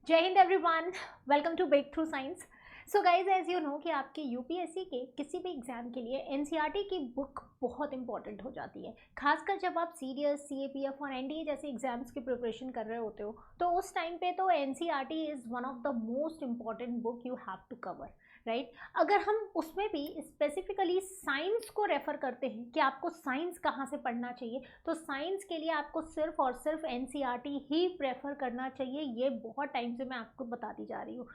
जय Hind everyone, welcome to break through science. So guys, as you know कि आपके UPSC के किसी भी एग्जाम के लिए एनसीईआरटी की बुक बहुत इंपॉर्टेंट हो जाती है। खासकर जब आप सीडीएस, सीएपीएफ और एनडीए जैसे एग्जाम्स की प्रिपरेशन कर रहे होते हो तो उस टाइम पे तो NCERT is one of the most important book you have to cover, right. अगर हम उसमें भी स्पेसिफिकली साइंस को रेफर करते हैं कि आपको साइंस कहाँ से पढ़ना चाहिए, तो साइंस के लिए आपको सिर्फ और सिर्फ एनसीईआरटी ही प्रेफर करना चाहिए। ये बहुत टाइम से मैं आपको बताती जा रही हूँ।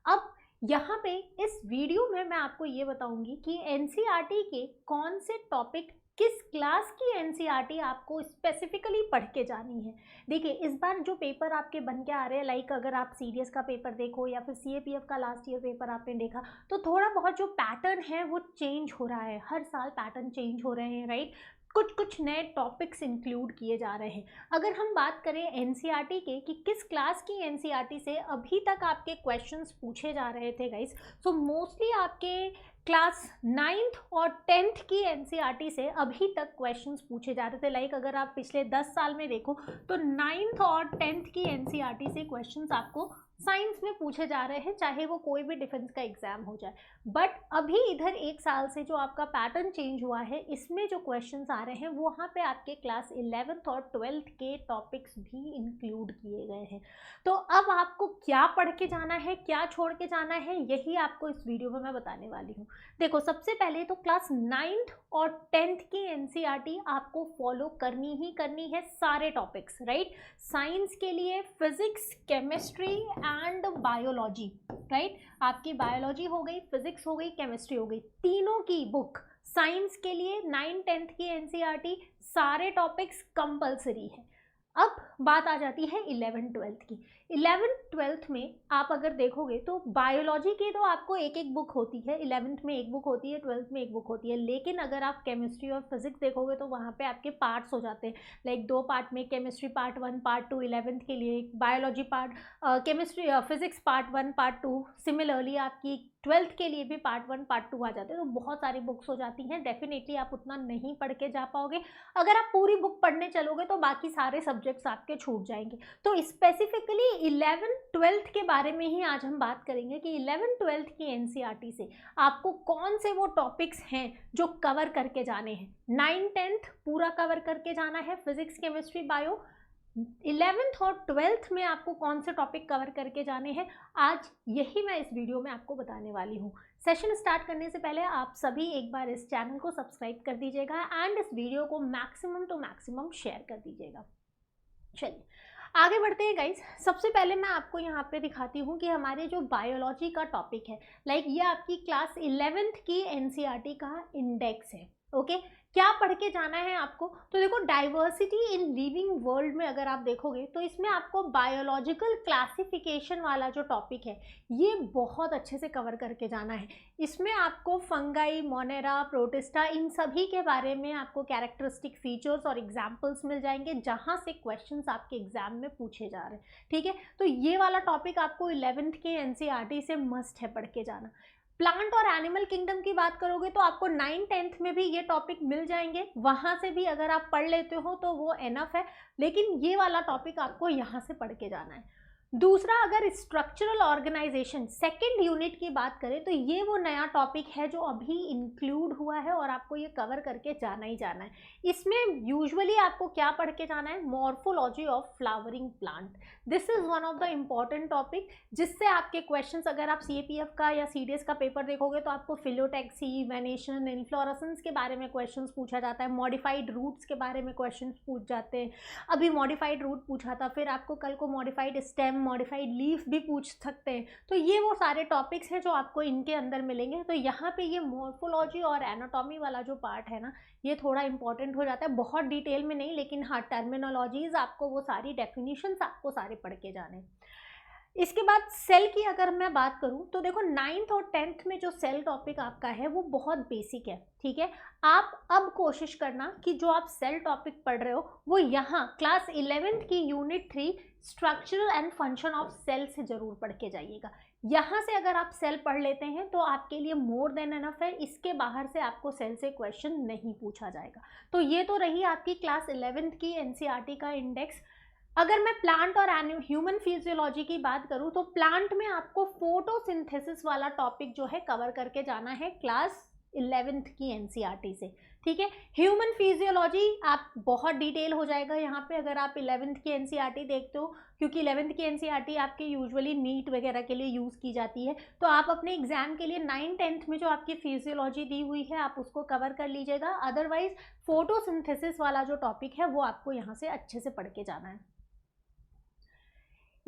अब यहाँ पे इस वीडियो में मैं आपको ये बताऊंगी कि एनसीईआरटी के कौन से टॉपिक, किस क्लास की एनसीईआरटी आपको स्पेसिफिकली पढ़ के जानी है। देखिए, इस बार जो पेपर आपके बन के आ रहे हैं, लाइक अगर आप सीडीएस का पेपर देखो या फिर सीएपीएफ का लास्ट ईयर पेपर आपने देखा, तो थोड़ा बहुत जो पैटर्न है वो चेंज हो रहा है। हर साल पैटर्न चेंज हो रहे हैं, राइट। कुछ कुछ नए टॉपिक्स इंक्लूड किए जा रहे हैं। अगर हम बात करें एनसीईआरटी के कि किस क्लास की एनसीईआरटी से अभी तक आपके क्वेश्चंस पूछे जा रहे थे गाइस, सो मोस्टली आपके क्लास 9th और 10th की एनसीईआरटी से अभी तक क्वेश्चंस पूछे जा रहे थे। लाइक अगर आप पिछले 10 साल में देखो तो 9th और 10th की एनसीईआरटी से क्वेश्चंस आपको साइंस में पूछे जा रहे हैं, चाहे वो कोई भी डिफेंस का एग्जाम हो जाए। बट अभी इधर एक साल से जो आपका पैटर्न चेंज हुआ है, इसमें जो क्वेश्चंस आ रहे हैं वहाँ पे आपके क्लास 11th और 12th के टॉपिक्स भी इंक्लूड किए गए हैं। तो अब आपको क्या पढ़ के जाना है, क्या छोड़ के जाना है, यही आपको इस वीडियो में मैं बताने वाली हूँ। देखो, सबसे पहले तो क्लास 9th और 10th की एनसीईआरटी आपको फॉलो करनी ही करनी है, सारे टॉपिक्स, राइट। साइंस के लिए physics, chemistry and biology, right. आपकी बायोलॉजी हो गई, फिजिक्स हो गई, केमिस्ट्री हो गई, तीनों की बुक साइंस के लिए 9th-10th की एनसीईआरटी सारे टॉपिक्स कंपलसरी है। अब बात आ जाती है 11th-12th की। 11th-12th में आप अगर देखोगे तो बायोलॉजी की तो आपको एक एक बुक होती है। 11th में एक बुक होती है, 12th में एक बुक होती है। लेकिन अगर आप केमिस्ट्री और फिजिक्स देखोगे तो वहाँ पे आपके पार्ट्स हो जाते हैं। लाइक 2 पार्ट में, केमिस्ट्री पार्ट 1, पार्ट 2 11th के लिए, biology part, chemistry physics part 1, part 2। Similarly आपकी 12th के लिए भी पार्ट 1, पार्ट 2 आ जाते हैं। तो बहुत सारी बुक्स हो जाती हैं। डेफिनेटली आप उतना नहीं पढ़ के जा पाओगे। अगर आप पूरी बुक पढ़ने चलोगे तो बाकी सारे सब्जेक्ट्स आपके छूट जाएंगे। तो स्पेसिफिकली 11th-12th के बारे में ही आज हम बात करेंगे कि 11th-12th की एनसीईआरटी से आपको कौन से वो टॉपिक्स हैं जो कवर करके जाने हैं। 9th-10th पूरा कवर करके जाना है, फिजिक्स, केमिस्ट्री, बायो। 11th और 12th में आपको कौन से टॉपिक कवर करके जाने हैं, आज यही मैं इस वीडियो में आपको बताने वाली हूँ। सेशन स्टार्ट करने से पहले आप सभी एक बार इस चैनल को सब्सक्राइब कर दीजिएगा एंड इस वीडियो को मैक्सिमम टू मैक्सिमम शेयर कर दीजिएगा। चलिए आगे बढ़ते हैं गाइस। सबसे पहले मैं आपको यहाँ पे दिखाती हूँ कि हमारे जो बायोलॉजी का टॉपिक है, लाइक ये आपकी क्लास 11th की एनसीईआरटी का इंडेक्स है। ओके, क्या पढ़ के जाना है आपको, तो देखो, डाइवर्सिटी इन लिविंग वर्ल्ड में अगर आप देखोगे तो इसमें आपको बायोलॉजिकल क्लासिफिकेशन वाला जो टॉपिक है ये बहुत अच्छे से कवर करके जाना है। इसमें आपको फंगाई, मोनेरा, प्रोटिस्टा, इन सभी के बारे में आपको कैरेक्टरिस्टिक फीचर्स और एग्जाम्पल्स मिल जाएंगे जहाँ से क्वेश्चंस आपके एग्जाम में पूछे जा रहे हैं। ठीक है, तो ये वाला टॉपिक आपको 11th के एनसीईआरटी से मस्ट है पढ़ के जाना। प्लांट और एनिमल किंगडम की बात करोगे तो आपको 9th-10th में भी ये टॉपिक मिल जाएंगे। वहां से भी अगर आप पढ़ लेते हो तो वो एनफ है, लेकिन ये वाला टॉपिक आपको यहाँ से पढ़ के जाना है। दूसरा, अगर स्ट्रक्चरल ऑर्गेनाइजेशन सेकंड यूनिट की बात करें तो ये वो नया टॉपिक है जो अभी इंक्लूड हुआ है और आपको ये कवर करके जाना ही जाना है। इसमें यूजुअली आपको क्या पढ़ के जाना है, morphology of flowering plant. This is one of the important topic जिससे आपके क्वेश्चंस, अगर आप सीएपीएफ का या सीडीएस का पेपर देखोगे तो आपको फिलोटैक्सी, वेनेशन, इन्फ्लोरेसेंस के बारे में क्वेश्चंस पूछा जाता है, मॉडिफाइड रूट्स के बारे में क्वेश्चंस पूछ जाते हैं। अभी मॉडिफाइड रूट पूछा था, फिर आपको कल को मॉडिफाइड स्टेम, मॉडिफाइड लीफ भी पूछ सकते हैं। तो ये वो सारे टॉपिक्स हैं जो आपको इनके अंदर मिलेंगे। तो यहाँ पे ये मॉर्फोलॉजी और एनाटॉमी वाला जो पार्ट है ना, ये थोड़ा इंपॉर्टेंट हो जाता है। बहुत डिटेल में नहीं, लेकिन हाँ, टर्मिनोलॉजीज आपको, वो सारी डेफिनेशंस आपको सारे पढ़ के जाने। इसके बाद सेल की अगर मैं बात करूं तो देखो, 9th और 10th में जो सेल टॉपिक आपका है वो बहुत बेसिक है। ठीक है, आप अब कोशिश करना कि जो आप सेल टॉपिक पढ़ रहे हो वो यहाँ क्लास 11th की unit 3 structural and function of cell से जरूर पढ़ के जाइएगा। यहाँ से अगर आप सेल पढ़ लेते हैं तो आपके लिए मोर देन एनफ है। इसके बाहर से आपको सेल से क्वेश्चन नहीं पूछा जाएगा। तो ये तो रही आपकी क्लास 11th की एनसीईआरटी का इंडेक्स। अगर मैं प्लांट और ह्यूमन फिजियोलॉजी की बात करूं तो प्लांट में आपको फोटोसिंथेसिस वाला टॉपिक जो है कवर करके जाना है क्लास 11th की एनसीईआरटी से, ठीक है। ह्यूमन फिजियोलॉजी आप बहुत डिटेल हो जाएगा यहाँ पे अगर आप 11th की एनसीईआरटी देखते हो, क्योंकि 11th की एनसीईआरटी आपके यूजुअली नीट वगैरह के लिए यूज़ की जाती है। तो आप अपने एग्जाम के लिए 9th-10th में जो आपकी फिजियोलॉजी दी हुई है आप उसको कवर कर लीजिएगा। अदरवाइज फोटोसिंथेसिस वाला जो टॉपिक है वो आपको यहाँ से अच्छे से पढ़ के जाना है।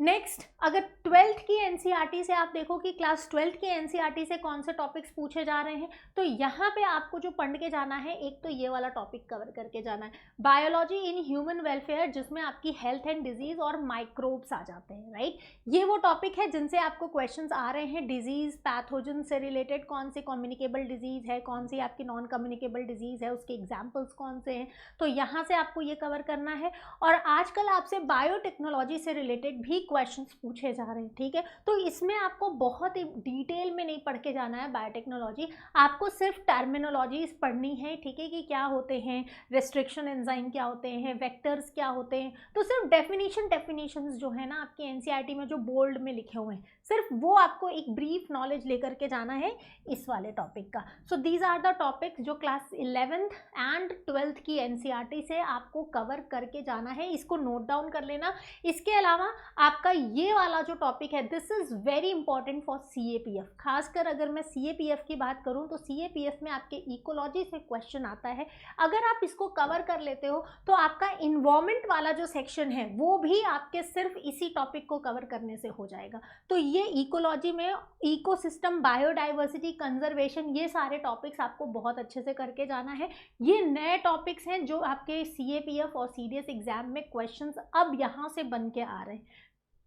नेक्स्ट, अगर 12th की एनसीईआरटी से आप देखो कि क्लास 12th की एनसीईआरटी से कौन से टॉपिक्स पूछे जा रहे हैं, तो यहाँ पे आपको जो पढ़ के जाना है, एक तो ये वाला टॉपिक कवर करके जाना है, बायोलॉजी इन ह्यूमन वेलफेयर, जिसमें आपकी हेल्थ एंड डिजीज और माइक्रोब्स आ जाते हैं, राइट। ये वो टॉपिक है जिनसे आपको क्वेश्चंस आ रहे हैं, डिजीज पैथोजन से रिलेटेड, कौन सी कम्युनिकेबल डिजीज है, कौन सी आपकी नॉन कम्युनिकेबल डिजीज है, उसके एग्जाम्पल्स कौन से हैं, तो यहाँ से आपको ये कवर करना है। और आजकल आपसे बायोटेक्नोलॉजी से रिलेटेड भी क्वेश्चंस पूछे जा रहे हैं, ठीक है। तो इसमें आपको बहुत ही डिटेल में नहीं पढ़ के जाना है बायोटेक्नोलॉजी, आपको सिर्फ टर्मिनोलॉजीज पढ़नी है, ठीक है, कि क्या होते हैं रेस्ट्रिक्शन एंजाइम, क्या होते हैं वेक्टर्स, क्या होते हैं। तो सिर्फ डेफिनेशंस जो है ना आपकी एनसीईआरटी में जो बोल्ड में लिखे हुए हैं, सिर्फ वो आपको एक ब्रीफ नॉलेज लेकर के जाना है इस वाले टॉपिक का। So these are the topics जो क्लास 11th एंड 12th की एनसीईआरटी से आपको कवर करके जाना है, इसको नोट डाउन कर लेना। इसके अलावा आपका ये वाला जो टॉपिक है, this is very important for CAPF. खासकर अगर मैं सीएपीएफ की बात करूं तो सीएपीएफ में आपके इकोलॉजी से क्वेश्चन आता है। अगर आप इसको कवर कर लेते हो तो आपका इन्वायरमेंट वाला जो सेक्शन है वो भी आपके सिर्फ इसी टॉपिक को कवर करने से हो जाएगा। तो ये इकोलॉजी में इकोसिस्टम, बायोडाइवर्सिटी, कंजर्वेशन, ये सारे टॉपिक्स आपको बहुत अच्छे से करके जाना है। ये नए टॉपिक्स हैं जो आपके सीएपीएफ और सीडीएस एग्जाम में क्वेश्चंस अब यहाँ से बन के आ रहे हैं,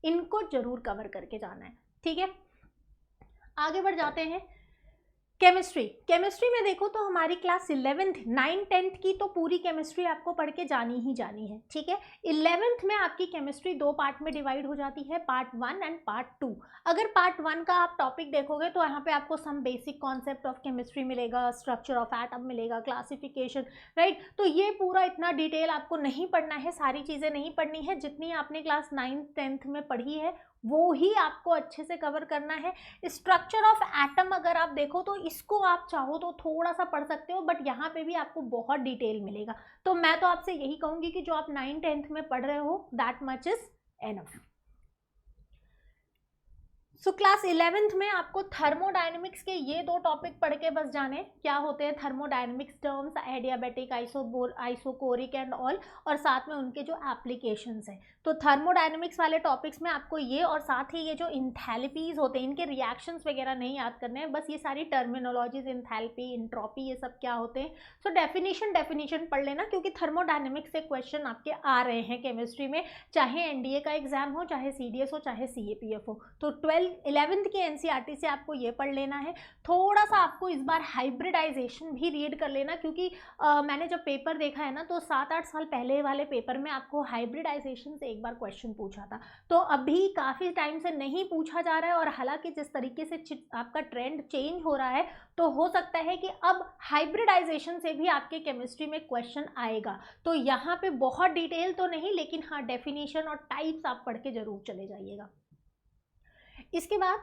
इनको जरूर कवर करके जाना है, ठीक है। आगे बढ़ जाते हैं। केमिस्ट्री में देखो तो हमारी क्लास 11th 9th-10th की तो पूरी केमिस्ट्री आपको पढ़ के जानी ही जानी है, ठीक है। 11th में आपकी केमिस्ट्री दो पार्ट में डिवाइड हो जाती है, पार्ट 1 एंड पार्ट 2। अगर पार्ट 1 का आप टॉपिक देखोगे तो यहाँ पे आपको some basic concept of chemistry मिलेगा, स्ट्रक्चर ऑफ एटम मिलेगा, क्लासिफिकेशन, राइट। तो ये पूरा इतना डिटेल आपको नहीं पढ़ना है, सारी चीज़ें नहीं पढ़नी है, जितनी आपने क्लास 9th-10th में पढ़ी है वो ही आपको अच्छे से कवर करना है। स्ट्रक्चर ऑफ एटम अगर आप देखो तो इसको आप चाहो तो थोड़ा सा पढ़ सकते हो, बट यहाँ पे भी आपको बहुत डिटेल मिलेगा। तो मैं तो आपसे यही कहूँगी कि जो आप 9th-10th में पढ़ रहे हो that much is enough. So class 11th में आपको थर्मोडायनेमिक्स के ये दो टॉपिक पढ़ के बस जाने, क्या होते हैं thermodynamics terms, adiabatic, isochoric and all, और साथ में उनके जो एप्लीकेशंस हैं। तो थर्मोडायनेमिक्स वाले टॉपिक्स में आपको ये, और साथ ही ये जो इंथैल्पीज होते हैं इनके रिएक्शंस वगैरह नहीं याद करने हैं, बस ये सारी टर्मिनोलॉजीज, इंथैल्पी, इंट्रोपी, ये सब क्या होते हैं। सो डेफिनेशन पढ़ लेना, क्योंकि थर्मोडायनेमिक्स से क्वेश्चन आपके आ रहे हैं केमिस्ट्री में, चाहे एनडीए का एग्जाम हो, चाहे सीडीएस हो, चाहे सीएपीएफ हो। तो 11th की एनसीईआरटी से आपको ये पढ़ लेना है। थोड़ा सा आपको इस बार हाइब्रिडाइजेशन भी रीड कर लेना, क्योंकि मैंने जब पेपर देखा है ना तो 7-8 साल पहले वाले पेपर में आपको हाइब्रिडाइजेशन से एक बार क्वेश्चन पूछा था। तो अभी काफ़ी टाइम से नहीं पूछा जा रहा है, और हालांकि जिस तरीके से आपका ट्रेंड चेंज हो रहा है तो हो सकता है कि अब हाइब्रिडाइजेशन से भी आपके केमिस्ट्री में क्वेश्चन आएगा। तो यहाँ पे बहुत डिटेल तो नहीं, लेकिन हाँ डेफिनेशन और टाइप्स आप पढ़ के जरूर चले जाइएगा। इसके बाद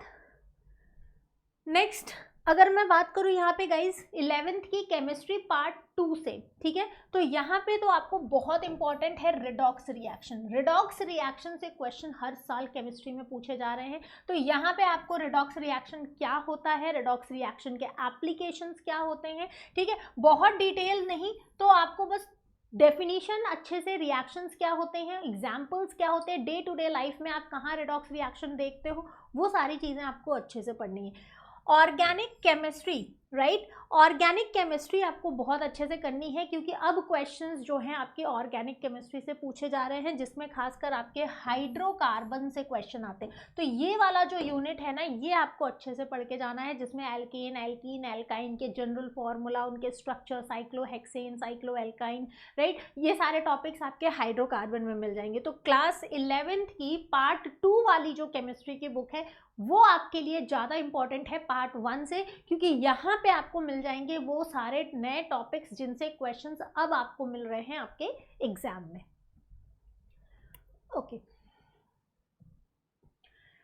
नेक्स्ट अगर मैं बात करूँ यहाँ पे गाइज 11th की केमिस्ट्री पार्ट 2 से, ठीक है, तो यहाँ पे तो आपको बहुत इंपॉर्टेंट है रेडॉक्स रिएक्शन। रेडॉक्स रिएक्शन से क्वेश्चन हर साल केमिस्ट्री में पूछे जा रहे हैं। तो यहाँ पे आपको रेडॉक्स रिएक्शन क्या होता है, रेडॉक्स रिएक्शन के एप्लीकेशंस क्या होते हैं, ठीक है, बहुत डिटेल नहीं, तो आपको बस डेफिनेशन अच्छे से, रिएक्शंस क्या होते हैं, एग्जाम्पल्स क्या होते हैं, डे टू डे लाइफ में आप कहाँ रेडॉक्स रिएक्शन देखते हो, वो सारी चीज़ें आपको अच्छे से पढ़नी है। Organic chemistry, right, organic chemistry आपको बहुत अच्छे से करनी है, क्योंकि अब क्वेश्चंस जो हैं आपके ऑर्गेनिक केमिस्ट्री से पूछे जा रहे हैं, जिसमें खासकर आपके हाइड्रोकार्बन से क्वेश्चन आते हैं। तो ये वाला जो यूनिट है ना, ये आपको अच्छे से पढ़ के जाना है, जिसमें एल्केन, एल्कीन, एल्काइन के जनरल फॉर्मूला, उनके स्ट्रक्चर, साइक्लोहेक्सेन, साइक्लोएल्काइन, राइट, ये सारे टॉपिक्स आपके हाइड्रोकार्बन में मिल जाएंगे। तो क्लास 11th की पार्ट 2 वाली जो केमिस्ट्री की बुक है वो आपके लिए ज़्यादा इंपॉर्टेंट है पार्ट 1 से, क्योंकि यहाँ पे आपको मिल जाएंगे वो सारे नए टॉपिक्स जिनसे क्वेश्चंस अब आपको मिल रहे हैं आपके एग्जाम में। ओके,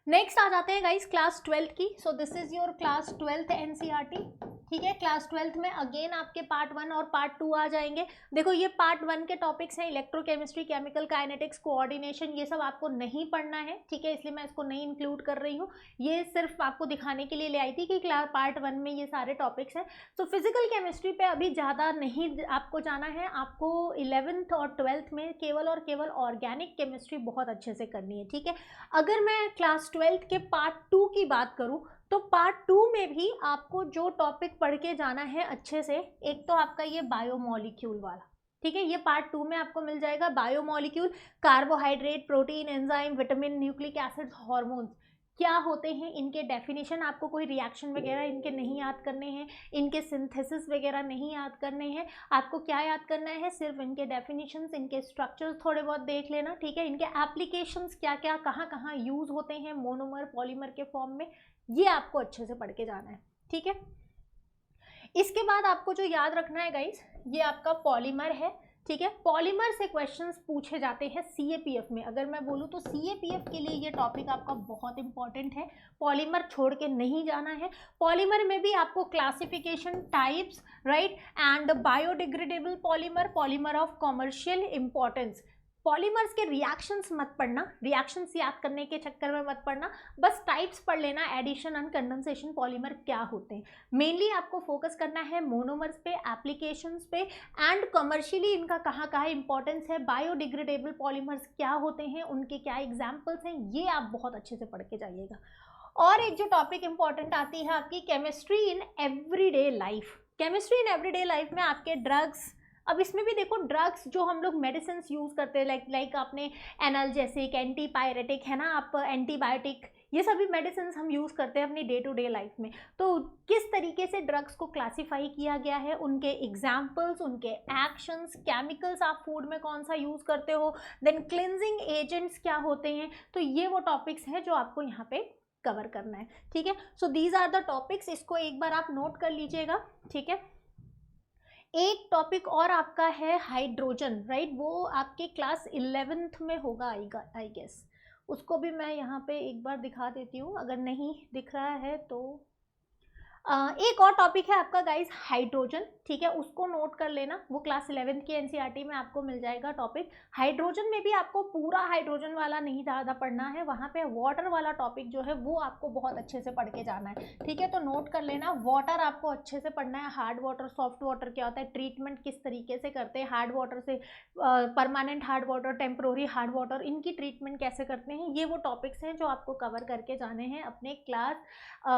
नेक्स्ट आ जाते हैं गाइस क्लास 12th की। So this is your class 12th NCERT. ठीक है, क्लास 12th में अगेन आपके पार्ट 1 और पार्ट 2 आ जाएंगे। देखो ये पार्ट 1 के टॉपिक्स हैं इलेक्ट्रोकेमिस्ट्री, केमिकल काइनेटिक्स, कोऑर्डिनेशन, ये सब आपको नहीं पढ़ना है, ठीक है, इसलिए मैं इसको नहीं इंक्लूड कर रही हूँ। ये सिर्फ आपको दिखाने के लिए ले आई थी कि क्लास पार्ट 1 में ये सारे टॉपिक्स हैं। तो फिजिकल केमिस्ट्री पे अभी ज़्यादा नहीं आपको जाना है, आपको 11th और 12th में केवल और केवल ऑर्गेनिक केमिस्ट्री बहुत अच्छे से करनी है। ठीक है, अगर मैं क्लास 12th के पार्ट 2 की बात करूँ तो पार्ट 2 में भी आपको जो टॉपिक पढ़ के जाना है अच्छे से, एक तो आपका ये बायोमोलिक्यूल वाला, ठीक है, ये पार्ट 2 में आपको मिल जाएगा। Biomolecule, carbohydrate, protein, enzyme, vitamin, nucleic acids, hormones क्या होते हैं, इनके डेफिनेशन, आपको कोई रिएक्शन वगैरह इनके नहीं याद करने हैं, इनके सिंथेसिस वगैरह नहीं याद करने हैं। आपको क्या याद करना है, सिर्फ इनके डेफिनेशंस, इनके स्ट्रक्चर्स थोड़े बहुत देख लेना। ठीक है, इनके एप्लीकेशंस क्या क्या कहाँ कहाँ यूज़ होते हैं मोनोमर पॉलीमर के फॉर्म में, ये आपको अच्छे से पढ़ के जाना है। ठीक है, इसके बाद आपको जो याद रखना है गाइस, ये आपका पॉलीमर है। ठीक है, पॉलीमर से क्वेश्चंस पूछे जाते हैं सीएपीएफ में। अगर मैं बोलूँ तो सीएपीएफ के लिए ये टॉपिक आपका बहुत इंपॉर्टेंट है, पॉलीमर छोड़ के नहीं जाना है। पॉलीमर में भी आपको classification, types, right, and biodegradable polymer, polymer of commercial importance, polymers के रिएक्शंस मत पढ़ना, रिएक्शंस याद करने के चक्कर में मत पढ़ना, बस टाइप्स पढ़ लेना, एडिशन एंड कंडेंसेशन पॉलीमर क्या होते हैं। मेनली आपको फोकस करना है मोनोमर्स पे, एप्लीकेशंस पे, एंड कमर्शियली इनका कहाँ कहाँ इंपॉर्टेंस है, बायोडिग्रेडेबल पॉलीमर्स क्या होते हैं, उनके क्या एग्जाम्पल्स हैं, ये आप बहुत अच्छे से पढ़ के जाइएगा। और एक जो टॉपिक इंपॉर्टेंट आती है आपकी chemistry in everyday life. Chemistry in everyday life में आपके ड्रग्स, अब इसमें भी देखो ड्रग्स जो हम लोग मेडिसिन यूज़ करते हैं, लाइक आपने एनाल्जेसिक, एंटीपायरेटिक है ना, आप एंटीबायोटिक, ये सभी मेडिसिन हम यूज़ करते हैं अपनी डे टू डे लाइफ में। तो किस तरीके से ड्रग्स को क्लासीफाई किया गया है, उनके एग्जाम्पल्स, उनके एक्शंस, केमिकल्स आप फूड में कौन सा यूज़ करते हो, देन क्लिनजिंग एजेंट्स क्या होते हैं, तो ये वो टॉपिक्स हैं जो आपको यहाँ पे कवर करना है। ठीक है, so these are the topics, इसको एक बार आप नोट कर लीजिएगा। ठीक है, एक टॉपिक और आपका है हाइड्रोजन, राइट, वो आपके क्लास 11th में होगा आई गेस, उसको भी मैं यहाँ पे एक बार दिखा देती हूँ, अगर नहीं दिख रहा है तो एक और टॉपिक है आपका गाइस हाइड्रोजन। ठीक है, उसको नोट कर लेना, वो क्लास 11th की एनसीईआरटी में आपको मिल जाएगा टॉपिक। हाइड्रोजन में भी आपको पूरा हाइड्रोजन वाला नहीं ज़्यादा पढ़ना है, वहाँ पे वाटर वाला टॉपिक जो है वो आपको बहुत अच्छे से पढ़ के जाना है। ठीक है, तो नोट कर लेना, वाटर आपको अच्छे से पढ़ना है, हार्ड वाटर, सॉफ्ट वाटर क्या होता है, ट्रीटमेंट किस तरीके से करते हैं, हार्ड वाटर से permanent hard water, temporary hard water, इनकी ट्रीटमेंट कैसे करते हैं, ये वो टॉपिक्स हैं जो आपको कवर करके जाने हैं अपने क्लास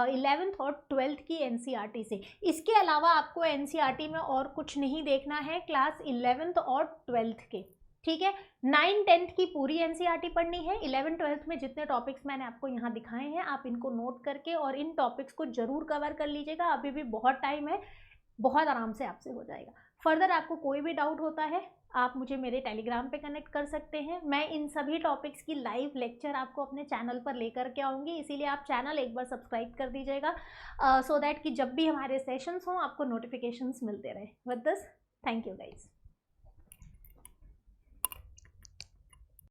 11th और 12th की एनसीईआरटी से। इसके अलावा आपको एनसीईआरटी में और कुछ नहीं देखना है क्लास 11th और 12th के। ठीक है, 9th 10th की पूरी एनसीईआरटी पढ़नी है। 11th 12th में जितने टॉपिक्स मैंने आपको यहाँ दिखाए हैं आप इनको नोट करके और इन टॉपिक्स को जरूर कवर कर लीजिएगा, अभी भी बहुत टाइम है, बहुत आराम से आपसे हो जाएगा। फर्दर आपको कोई भी डाउट होता है आप मुझे मेरे टेलीग्राम पे कनेक्ट कर सकते हैं, मैं इन सभी टॉपिक्स की लाइव लेक्चर आपको अपने चैनल पर लेकर के आऊँगी, इसीलिए आप चैनल एक बार सब्सक्राइब कर दीजिएगा सो दैट कि जब भी हमारे सेशंस हों आपको नोटिफिकेशंस मिलते रहे। With this, thank you guys.